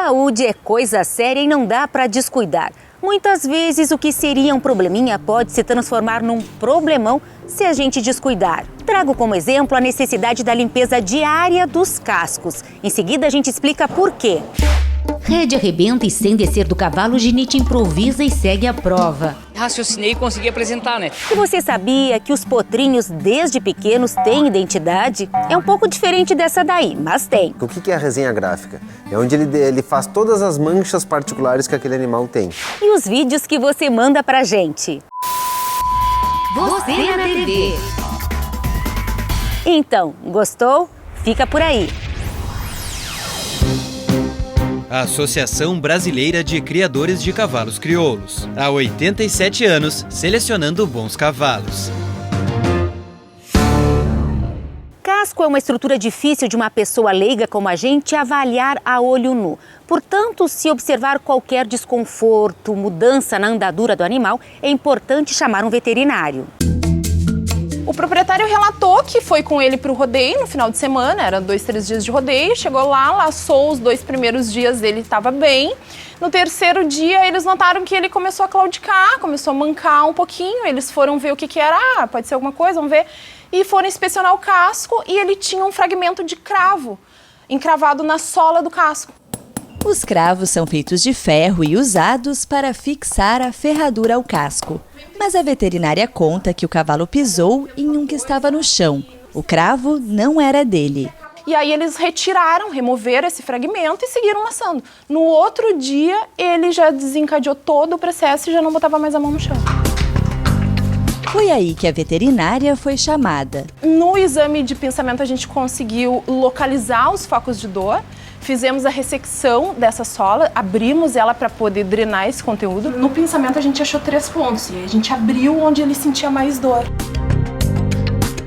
Saúde é coisa séria e não dá para descuidar. Muitas vezes o que seria um probleminha pode se transformar num problemão se a gente descuidar. Trago como exemplo a necessidade da limpeza diária dos cascos. Em seguida a gente explica por quê. Rede arrebenta e sem descer do cavalo, o ginete improvisa e segue a prova. Raciocinei e consegui apresentar, né? E você sabia que os potrinhos, desde pequenos, têm identidade? É um pouco diferente dessa daí, mas tem. O que é a resenha gráfica? É onde ele faz todas as manchas particulares que aquele animal tem. E os vídeos que você manda pra gente? Você na TV. Então, gostou? Fica por aí. A Associação Brasileira de Criadores de Cavalos Crioulos. Há 87 anos, selecionando bons cavalos. Casco é uma estrutura difícil de uma pessoa leiga como a gente avaliar a olho nu. Portanto, se observar qualquer desconforto, mudança na andadura do animal, é importante chamar um veterinário. O proprietário relatou que foi com ele para o rodeio no final de semana, eram 2, 3 dias de rodeio, chegou lá, laçou os 2 primeiros dias, ele estava bem. No terceiro dia, eles notaram que ele começou a claudicar, começou a mancar um pouquinho, eles foram ver o que era, pode ser alguma coisa, vamos ver, e foram inspecionar o casco e ele tinha um fragmento de cravo encravado na sola do casco. Os cravos são feitos de ferro e usados para fixar a ferradura ao casco. Mas a veterinária conta que o cavalo pisou em um que estava no chão. O cravo não era dele. E aí eles removeram esse fragmento e seguiram laçando. No outro dia, ele já desencadeou todo o processo e já não botava mais a mão no chão. Foi aí que a veterinária foi chamada. No exame de pinçamento, a gente conseguiu localizar os focos de dor. Fizemos a ressecção dessa sola, abrimos ela para poder drenar esse conteúdo. No pinçamento a gente achou 3 pontos e a gente abriu onde ele sentia mais dor.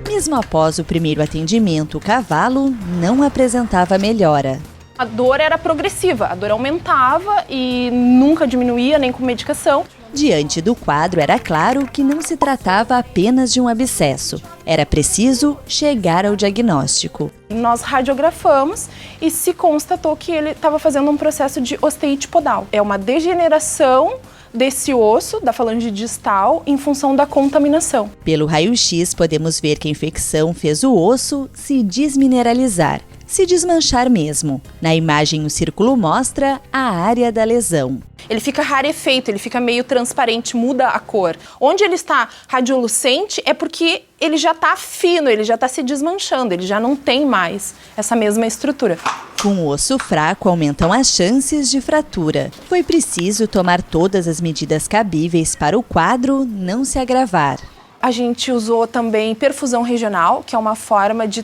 Mesmo após o primeiro atendimento, o cavalo não apresentava melhora. A dor era progressiva, a dor aumentava e nunca diminuía, nem com medicação. Diante do quadro, era claro que não se tratava apenas de um abscesso. Era preciso chegar ao diagnóstico. Nós radiografamos e se constatou que ele estava fazendo um processo de osteite podal. É uma degeneração desse osso, da falange distal, em função da contaminação. Pelo raio-x, podemos ver que a infecção fez o osso se desmineralizar, se desmanchar mesmo. Na imagem, o círculo mostra a área da lesão. Ele fica rarefeito, ele fica meio transparente, muda a cor. Onde ele está radiolucente é porque ele já está fino, ele já está se desmanchando, ele já não tem mais essa mesma estrutura. Com o osso fraco, aumentam as chances de fratura. Foi preciso tomar todas as medidas cabíveis para o quadro não se agravar. A gente usou também perfusão regional, que é uma forma de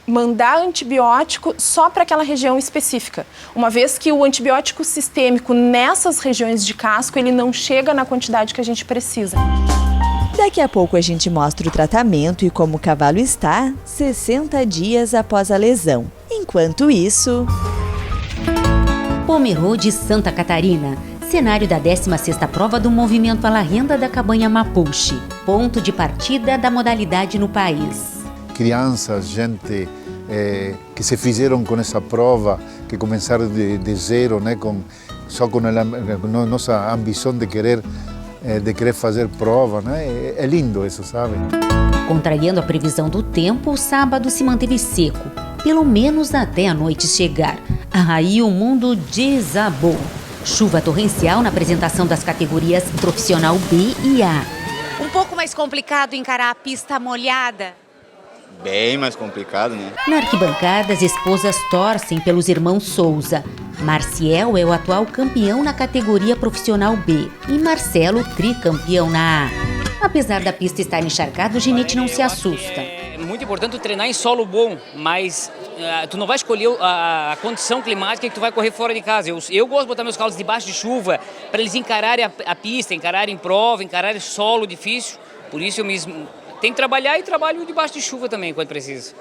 mandar antibiótico só para aquela região específica. Uma vez que o antibiótico sistêmico nessas regiões de casco, ele não chega na quantidade que a gente precisa. Daqui a pouco a gente mostra o tratamento e como o cavalo está 60 dias após a lesão. Enquanto isso... Pomerô de Santa Catarina. Cenário da 16ª prova do movimento à la renda da cabanha Mapuche. Ponto de partida da modalidade no país. Crianças, gente que se fizeram com essa prova, que começaram de zero, né, só com a nossa ambição de querer fazer prova, né? É lindo isso, sabe? Contrariando a previsão do tempo, o sábado se manteve seco, pelo menos até a noite chegar. Aí o mundo desabou. Chuva torrencial na apresentação das categorias profissional B e A. Um pouco mais complicado encarar a pista molhada. Bem mais complicado, né? Na arquibancada, as esposas torcem pelos irmãos Souza. Marciel é o atual campeão na categoria profissional B e Marcelo, tricampeão na A. Apesar da pista estar encharcada, o ginete não se assusta. É muito importante treinar em solo bom, mas tu não vai escolher a condição climática que tu vai correr fora de casa. Eu gosto de botar meus cavalos debaixo de chuva para eles encararem a pista, encararem prova, encararem solo difícil. Por isso eu mesmo tenho que trabalhar e trabalho debaixo de chuva também, quando preciso.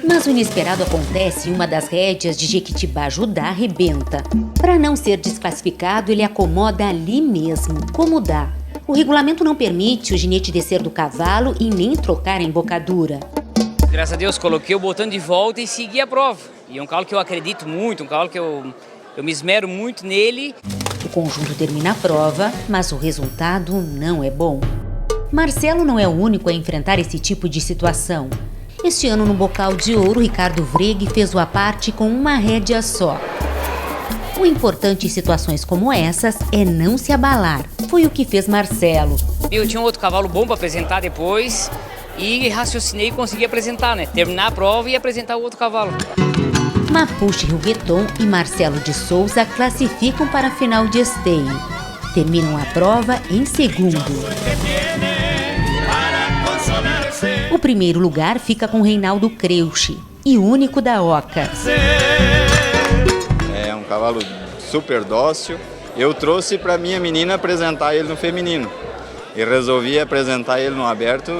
Mas o inesperado acontece e uma das rédeas de Jequitibá Judá arrebenta. Para não ser desclassificado, ele acomoda ali mesmo, como dá. O regulamento não permite o ginete descer do cavalo e nem trocar a embocadura. Graças a Deus, coloquei o botão de volta e segui a prova. E é um cavalo que eu acredito muito, um cavalo que eu Eu me esmero muito nele. O conjunto termina a prova, mas o resultado não é bom. Marcelo não é o único a enfrentar esse tipo de situação. Este ano, no Bocal de Ouro, Ricardo Vreg fez o à parte com uma rédea só. O importante em situações como essas é não se abalar. Foi o que fez Marcelo. Eu tinha um outro cavalo bom para apresentar depois e raciocinei e consegui apresentar, né? Terminar a prova e apresentar o outro cavalo. Mapuche Rilgueton e Marcelo de Souza classificam para a final de esteio. Terminam a prova em segundo. O primeiro lugar fica com Reinaldo Creuchi e único da Oca. É um cavalo super dócil. Eu trouxe para minha menina apresentar ele no feminino. E resolvi apresentar ele no aberto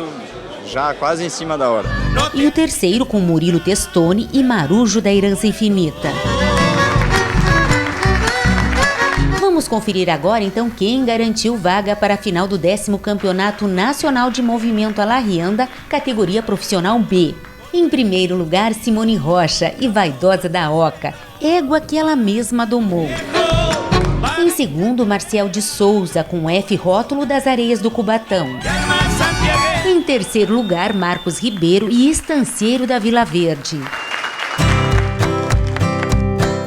já quase em cima da hora. E o terceiro com Murilo Testoni e Marujo da Herança Infinita. Vamos conferir agora então quem garantiu vaga para a final do 10º Campeonato Nacional de Movimento à La Rienda, categoria profissional B. Em primeiro lugar, Simone Rocha e Vaidosa da Oca, égua que ela mesma domou. Em segundo, Marcial de Souza, com F rótulo das Areias do Cubatão. Em terceiro lugar, Marcos Ribeiro e Estancieiro da Vila Verde.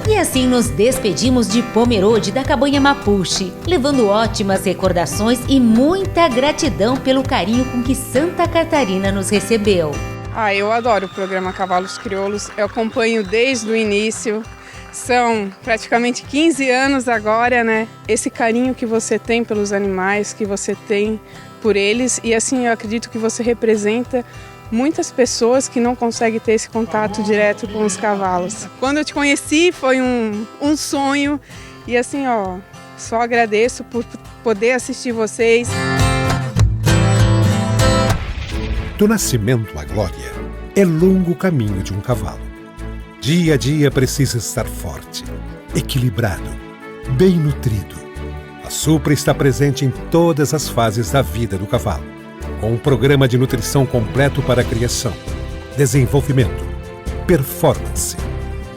E assim nos despedimos de Pomerode da Cabanha Mapuche, levando ótimas recordações e muita gratidão pelo carinho com que Santa Catarina nos recebeu. Eu adoro o programa Cavalos Crioulos, eu acompanho desde o início. São praticamente 15 anos agora, né? Esse carinho que você tem pelos animais, que você tem por eles. E assim, eu acredito que você representa muitas pessoas que não conseguem ter esse contato direto com os cavalos. Quando eu te conheci, foi um sonho. E assim, só agradeço por poder assistir vocês. Do nascimento à glória, é longo o caminho de um cavalo. Dia a dia precisa estar forte, equilibrado, bem nutrido. A Supra está presente em todas as fases da vida do cavalo, com um programa de nutrição completo para criação, desenvolvimento, performance.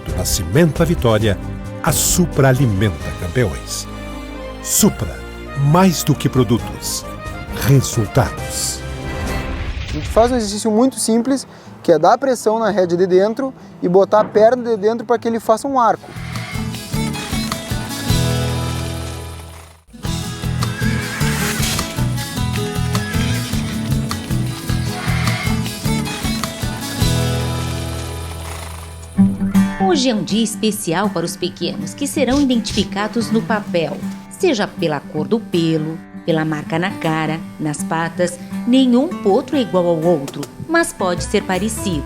Do nascimento à vitória, a Supra alimenta campeões. Supra, mais do que produtos, resultados. A gente faz um exercício muito simples, que é dar pressão na rédea de dentro e botar a perna de dentro para que ele faça um arco. Hoje é um dia especial para os pequenos, que serão identificados no papel, seja pela cor do pelo, pela marca na cara, nas patas. Nenhum potro é igual ao outro, mas pode ser parecido.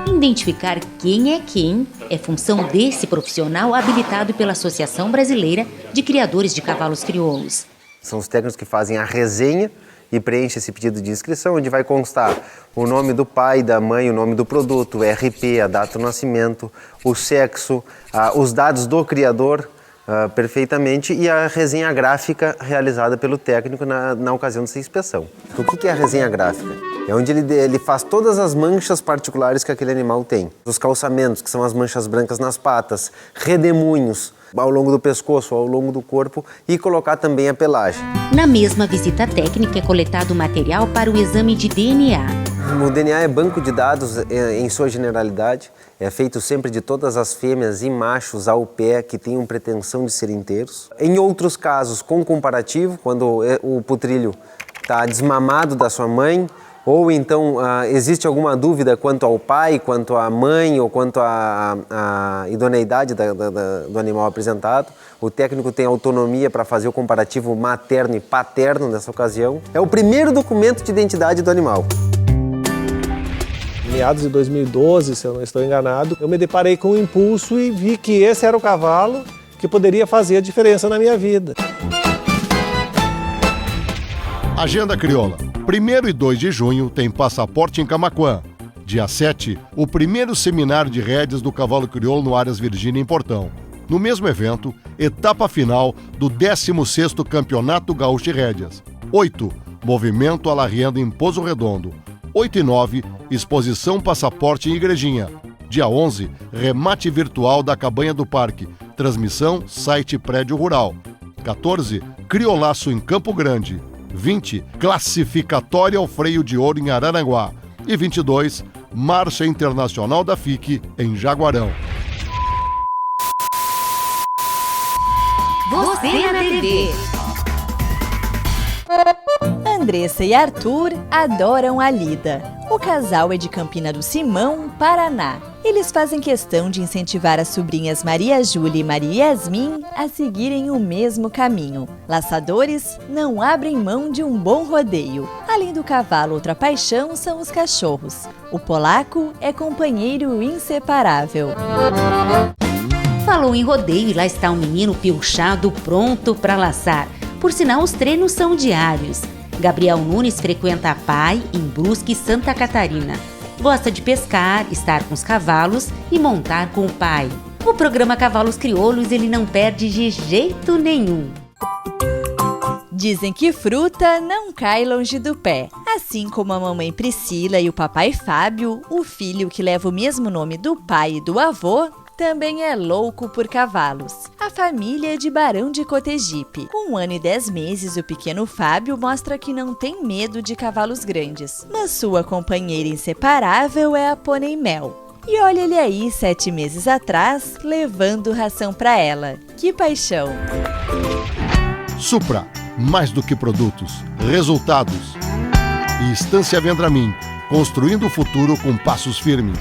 Identificar quem é função desse profissional habilitado pela Associação Brasileira de Criadores de Cavalos Crioulos. São os técnicos que fazem a resenha e preenchem esse pedido de inscrição, onde vai constar o nome do pai, da mãe, o nome do produto, o RP, a data do nascimento, o sexo, os dados do criador perfeitamente e a resenha gráfica realizada pelo técnico na ocasião dessa inspeção. O que é a resenha gráfica? É onde ele faz todas as manchas particulares que aquele animal tem. Os calçamentos, que são as manchas brancas nas patas, redemoinhos ao longo do pescoço, ao longo do corpo e colocar também a pelagem. Na mesma visita técnica é coletado material para o exame de DNA. O DNA é banco de dados em sua generalidade, é feito sempre de todas as fêmeas e machos ao pé que tenham pretensão de ser inteiros. Em outros casos, com comparativo, quando o putrilho está desmamado da sua mãe, ou então existe alguma dúvida quanto ao pai, quanto à mãe ou quanto à idoneidade do animal apresentado. O técnico tem autonomia para fazer o comparativo materno e paterno nessa ocasião. É o primeiro documento de identidade do animal. Em meados de 2012, se eu não estou enganado, eu me deparei com um impulso e vi que esse era o cavalo que poderia fazer a diferença na minha vida. Agenda Crioula. 1º e 2 de junho tem passaporte em Camaquã. Dia 7, o primeiro seminário de rédeas do cavalo crioulo no Áreas Virgínia em Portão. No mesmo evento, etapa final do 16º Campeonato Gaúcho de Rédeas. 8, Movimento à La Rienda em Pozo Redondo. 8 e 9, exposição Passaporte em Igrejinha. Dia 11, remate virtual da Cabanha do Parque. Transmissão, site Prédio Rural. 14, Criolaço em Campo Grande. 20, Classificatória ao Freio de Ouro em Araranguá. E 22, Marcha Internacional da FIC em Jaguarão. Você na TV. Andressa e Arthur adoram a lida. O casal é de Campina do Simão, Paraná. Eles fazem questão de incentivar as sobrinhas Maria Júlia e Maria Yasmin a seguirem o mesmo caminho. Laçadores não abrem mão de um bom rodeio. Além do cavalo, outra paixão são os cachorros. O polaco é companheiro inseparável. Falou em rodeio e lá está um menino pilchado pronto para laçar. Por sinal, os treinos são diários. Gabriel Nunes frequenta a PAI em Brusque, Santa Catarina. Gosta de pescar, estar com os cavalos e montar com o pai. O programa Cavalos Crioulos ele não perde de jeito nenhum. Dizem que fruta não cai longe do pé. Assim como a mamãe Priscila e o papai Fábio, o filho que leva o mesmo nome do pai e do avô, também é louco por cavalos. A família é de Barão de Cotegipe. Com 1 ano e 10 meses, o pequeno Fábio mostra que não tem medo de cavalos grandes. Mas sua companheira inseparável é a Pônei Mel. E olha ele aí, 7 meses atrás, levando ração para ela. Que paixão! Supra, mais do que produtos, resultados. E Estância Vendramin, construindo o futuro com passos firmes.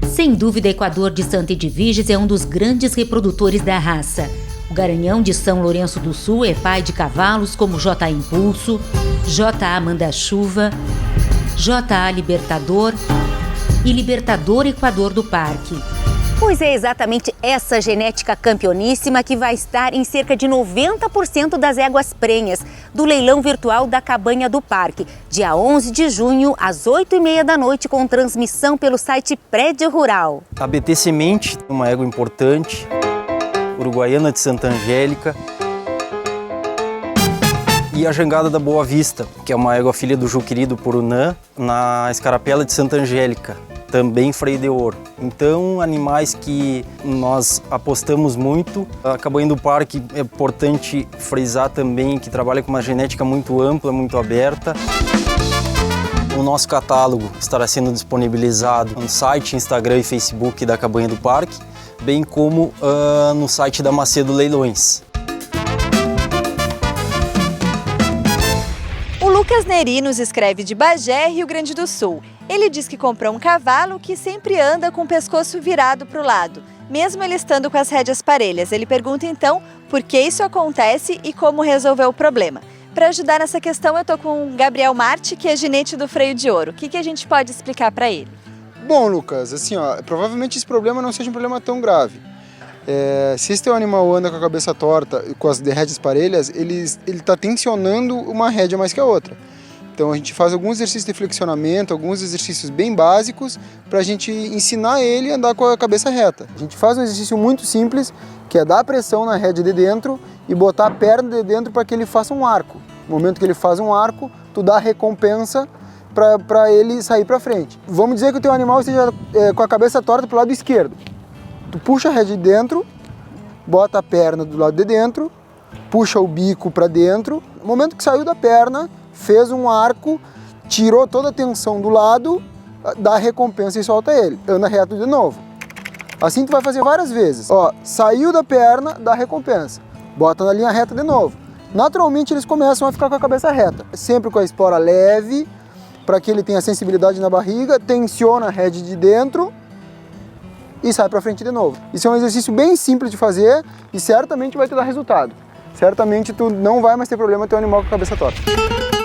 Sem dúvida, Equador de Santa Edviges é um dos grandes reprodutores da raça. O Garanhão de São Lourenço do Sul é pai de cavalos como J.A. Impulso, J.A. Manda-Chuva, J.A. Libertador e Libertador Equador do Parque. Pois é exatamente essa genética campeoníssima que vai estar em cerca de 90% das éguas prenhas do leilão virtual da Cabanha do Parque, dia 11 de junho, às 8h30 da noite, com transmissão pelo site Prédio Rural. A BT Semente, uma égua importante, uruguaiana de Santa Angélica. E a Jangada da Boa Vista, que é uma égua filha do Juqueri do Purunã, na Escarapela de Santa Angélica, também freio de ouro. Então, animais que nós apostamos muito. A Cabanha do Parque é importante frisar também que trabalha com uma genética muito ampla, muito aberta. O nosso catálogo estará sendo disponibilizado no site, Instagram e Facebook da Cabanha do Parque, bem como no site da Macedo Leilões. O Lucas Neri nos escreve de Bagé, Rio Grande do Sul. Ele diz que comprou um cavalo que sempre anda com o pescoço virado para o lado, mesmo ele estando com as rédeas parelhas. Ele pergunta então por que isso acontece e como resolver o problema. Para ajudar nessa questão, eu estou com o Gabriel Marte, que é ginete do freio de ouro. O que a gente pode explicar para ele? Bom, Lucas, assim, provavelmente esse problema não seja um problema tão grave. Se esse teu animal anda com a cabeça torta e com as rédeas parelhas, ele está tensionando uma rédea mais que a outra. Então a gente faz alguns exercícios de flexionamento, alguns exercícios bem básicos para a gente ensinar ele a andar com a cabeça reta. A gente faz um exercício muito simples, que é dar pressão na rédea de dentro e botar a perna de dentro para que ele faça um arco. No momento que ele faz um arco, tu dá a recompensa para ele sair para frente. Vamos dizer que o teu animal esteja com a cabeça torta para o lado esquerdo. Tu puxa a rédea de dentro, bota a perna do lado de dentro, puxa o bico para dentro. No momento que saiu da perna, fez um arco, tirou toda a tensão do lado, dá a recompensa e solta ele. Anda reto de novo. Assim tu vai fazer várias vezes. Saiu da perna, dá a recompensa. Bota na linha reta de novo. Naturalmente eles começam a ficar com a cabeça reta. Sempre com a espora leve, para que ele tenha sensibilidade na barriga, tensiona a rédea de dentro e sai para frente de novo. Isso é um exercício bem simples de fazer e certamente vai te dar resultado. Certamente tu não vai mais ter problema ter um animal com a cabeça torta.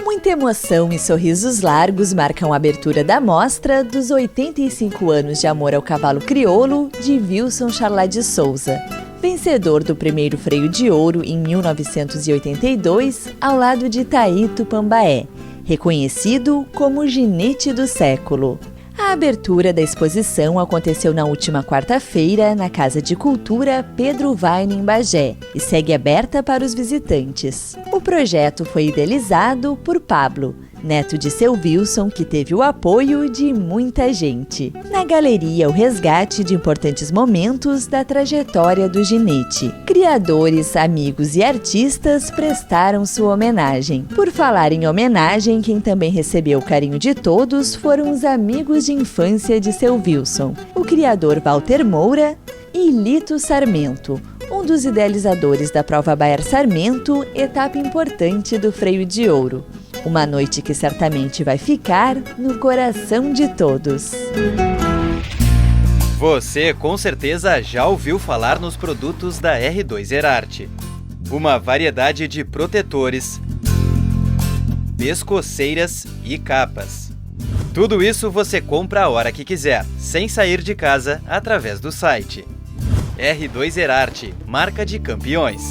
Muita emoção e sorrisos largos marcam a abertura da mostra dos 85 anos de amor ao cavalo crioulo de Wilson Charlat de Souza. Vencedor do primeiro freio de ouro em 1982, ao lado de Taíto Pambaé, reconhecido como ginete do século. A abertura da exposição aconteceu na última quarta-feira na Casa de Cultura Pedro Vaine, em Bagé, e segue aberta para os visitantes. O projeto foi idealizado por Pablo, neto de seu Wilson, que teve o apoio de muita gente. Na galeria, o resgate de importantes momentos da trajetória do ginete. Criadores, amigos e artistas prestaram sua homenagem. Por falar em homenagem, quem também recebeu o carinho de todos foram os amigos de infância de seu Wilson, o criador Walter Moura e Lito Sarmento, um dos idealizadores da prova Bayer Sarmento, etapa importante do freio de ouro. Uma noite que certamente vai ficar no coração de todos. Você com certeza já ouviu falar nos produtos da R2 Erarte. Uma variedade de protetores, pescoceiras e capas. Tudo isso você compra a hora que quiser, sem sair de casa, através do site. R2 Erarte, marca de campeões.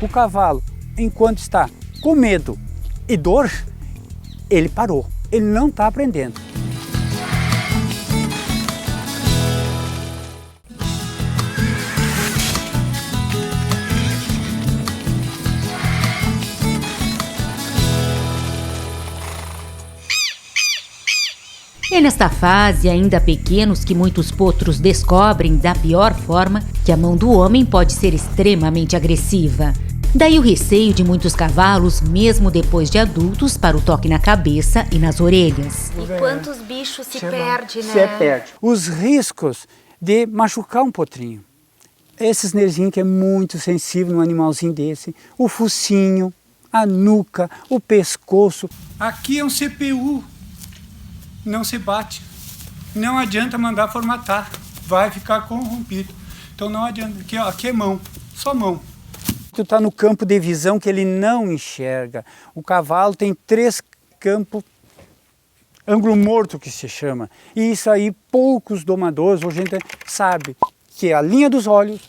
O cavalo, enquanto está com medo e dor, ele parou, ele não está aprendendo. É nesta fase, ainda pequenos, que muitos potros descobrem da pior forma que a mão do homem pode ser extremamente agressiva. Daí o receio de muitos cavalos, mesmo depois de adultos, para o toque na cabeça e nas orelhas. E quantos bichos se perde, né? Se perde. Os riscos de machucar um potrinho. Esses nervinhos que é muito sensível num animalzinho desse. O focinho, a nuca, o pescoço. Aqui é um CPU. Não se bate. Não adianta mandar formatar. Vai ficar corrompido. Então não adianta. Aqui é mão. Só mão. Tu está no campo de visão que ele não enxerga. O cavalo tem 3 campos, ângulo morto que se chama. E isso aí poucos domadores hoje sabe que é a linha dos olhos,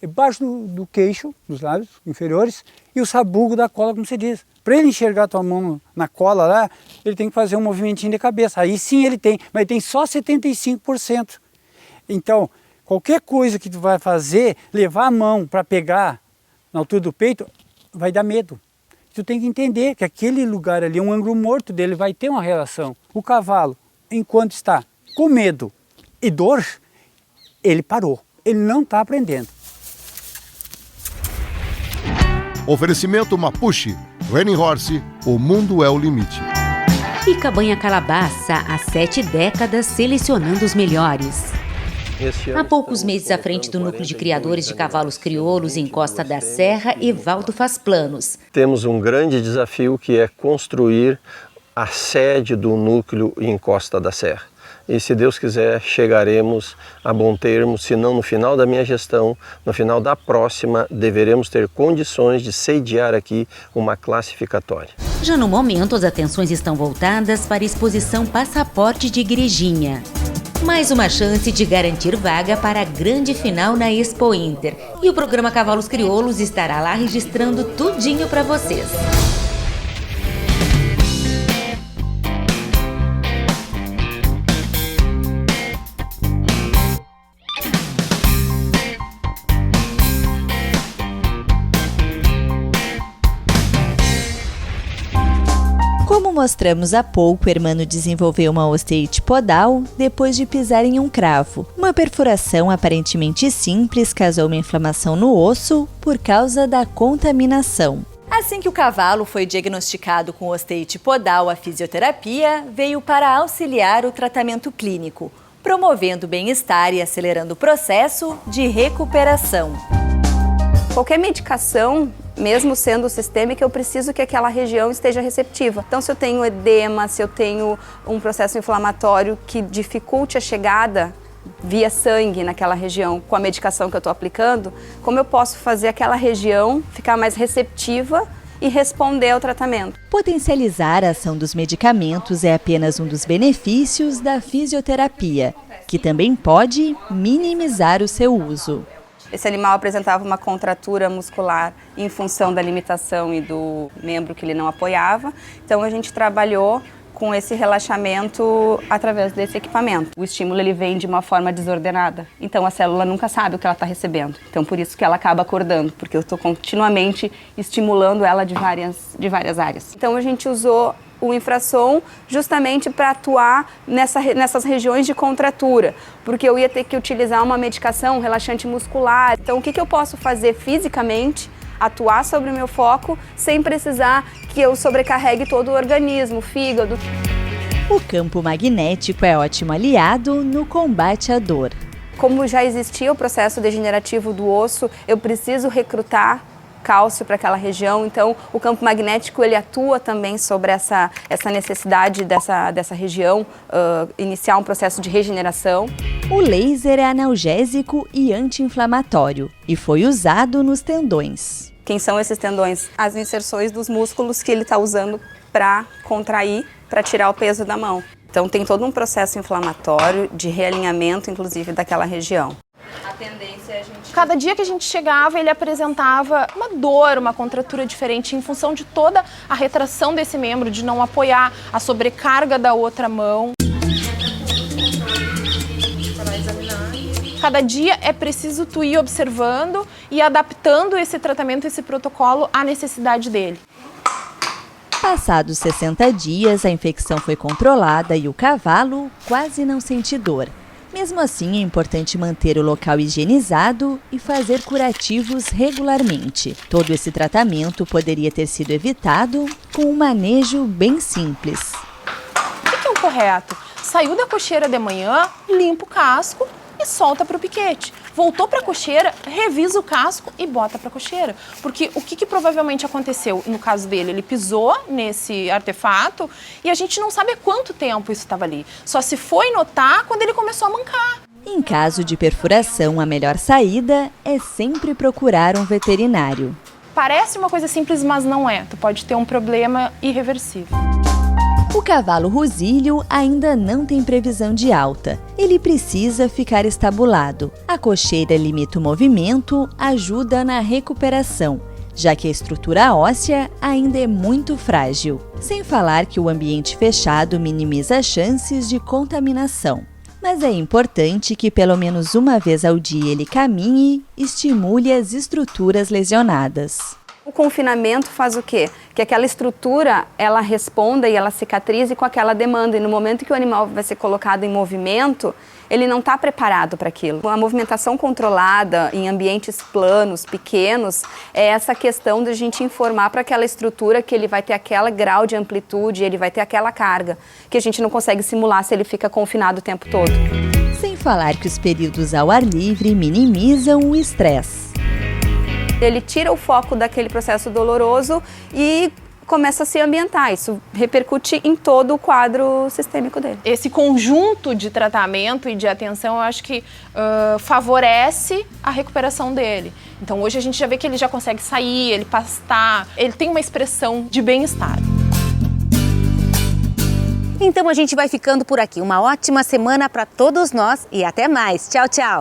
embaixo do queixo, dos lábios inferiores, e o sabugo da cola, como se diz. Para ele enxergar a tua mão na cola lá, ele tem que fazer um movimentinho de cabeça. Aí sim ele tem, mas tem só 75%. Então, qualquer coisa que tu vai fazer, levar a mão para pegar na altura do peito, vai dar medo. Tu tem que entender que aquele lugar ali, um ângulo morto dele, vai ter uma relação. O cavalo, enquanto está com medo e dor, ele parou. Ele não está aprendendo. Oferecimento Mapuche, Running Horse, o mundo é o limite. E Cabanha Calabaça, há 7 décadas selecionando os melhores. Há poucos meses à frente do núcleo de criadores de cavalos crioulos em Costa da Serra, Evaldo faz planos. Temos um grande desafio que é construir a sede do núcleo em Costa da Serra. E se Deus quiser, chegaremos a bom termo, se não no final da minha gestão, no final da próxima, deveremos ter condições de sediar aqui uma classificatória. Já no momento, as atenções estão voltadas para a exposição Passaporte de Igrejinha. Mais uma chance de garantir vaga para a grande final na Expo Inter. E o programa Cavalos Crioulos estará lá registrando tudinho para vocês. Como mostramos há pouco, o Hermano desenvolveu uma osteite podal depois de pisar em um cravo. Uma perfuração aparentemente simples causou uma inflamação no osso por causa da contaminação. Assim que o cavalo foi diagnosticado com osteite podal, a fisioterapia veio para auxiliar o tratamento clínico, promovendo o bem-estar e acelerando o processo de recuperação. Qualquer medicação, mesmo sendo sistêmica, eu preciso que aquela região esteja receptiva. Então, se eu tenho edema, se eu tenho um processo inflamatório que dificulte a chegada via sangue naquela região com a medicação que eu estou aplicando, como eu posso fazer aquela região ficar mais receptiva e responder ao tratamento? Potencializar a ação dos medicamentos é apenas um dos benefícios da fisioterapia, que também pode minimizar o seu uso. Esse animal apresentava uma contratura muscular em função da limitação e do membro que ele não apoiava. Então a gente trabalhou com esse relaxamento através desse equipamento. O estímulo ele vem de uma forma desordenada, então a célula nunca sabe o que ela está recebendo. Então por isso que ela acaba acordando, porque eu estou continuamente estimulando ela de várias áreas. Então a gente usou o infrassom justamente para atuar nessas regiões de contratura, porque eu ia ter que utilizar uma medicação, um relaxante muscular. Então o que eu posso fazer fisicamente, atuar sobre o meu foco, sem precisar que eu sobrecarregue todo o organismo, o fígado. O campo magnético é ótimo aliado no combate à dor. Como já existia o processo degenerativo do osso, eu preciso recrutar cálcio para aquela região, então o campo magnético ele atua também sobre essa necessidade dessa região iniciar um processo de regeneração. O laser é analgésico e anti-inflamatório e foi usado nos tendões. Quem são esses tendões? As inserções dos músculos que ele está usando para contrair, para tirar o peso da mão. Então tem todo um processo inflamatório de realinhamento, inclusive, daquela região. A tendência é a gente... Cada dia que a gente chegava, ele apresentava uma dor, uma contratura diferente em função de toda a retração desse membro, de não apoiar, a sobrecarga da outra mão. Cada dia é preciso tu ir observando e adaptando esse tratamento, esse protocolo à necessidade dele. Passados 60 dias, a infecção foi controlada e o cavalo quase não sente dor. Mesmo assim, é importante manter o local higienizado e fazer curativos regularmente. Todo esse tratamento poderia ter sido evitado com um manejo bem simples. O que é o correto? Saiu da cocheira de manhã, limpa o casco e solta para o piquete. Voltou para a cocheira, revisa o casco e bota para a cocheira. Porque o que provavelmente aconteceu no caso dele? Ele pisou nesse artefato e a gente não sabe há quanto tempo isso estava ali. Só se foi notar quando ele começou a mancar. Em caso de perfuração, a melhor saída é sempre procurar um veterinário. Parece uma coisa simples, mas não é. Tu pode ter um problema irreversível. O cavalo Rusílio ainda não tem previsão de alta. Ele precisa ficar estabulado. A cocheira limita o movimento, ajuda na recuperação, já que a estrutura óssea ainda é muito frágil. Sem falar que o ambiente fechado minimiza as chances de contaminação. Mas é importante que pelo menos uma vez ao dia ele caminhe e estimule as estruturas lesionadas. O confinamento faz o quê? Que aquela estrutura, ela responda e ela cicatrize com aquela demanda. E no momento que o animal vai ser colocado em movimento, ele não está preparado para aquilo. A movimentação controlada em ambientes planos, pequenos, é essa questão de a gente informar para aquela estrutura que ele vai ter aquele grau de amplitude, ele vai ter aquela carga, que a gente não consegue simular se ele fica confinado o tempo todo. Sem falar que os períodos ao ar livre minimizam o estresse. Ele tira o foco daquele processo doloroso e começa a se ambientar. Isso repercute em todo o quadro sistêmico dele. Esse conjunto de tratamento e de atenção, eu acho que favorece a recuperação dele. Então hoje a gente já vê que ele já consegue sair, ele pastar, ele tem uma expressão de bem-estar. Então a gente vai ficando por aqui. Uma ótima semana para todos nós e até mais. Tchau, tchau!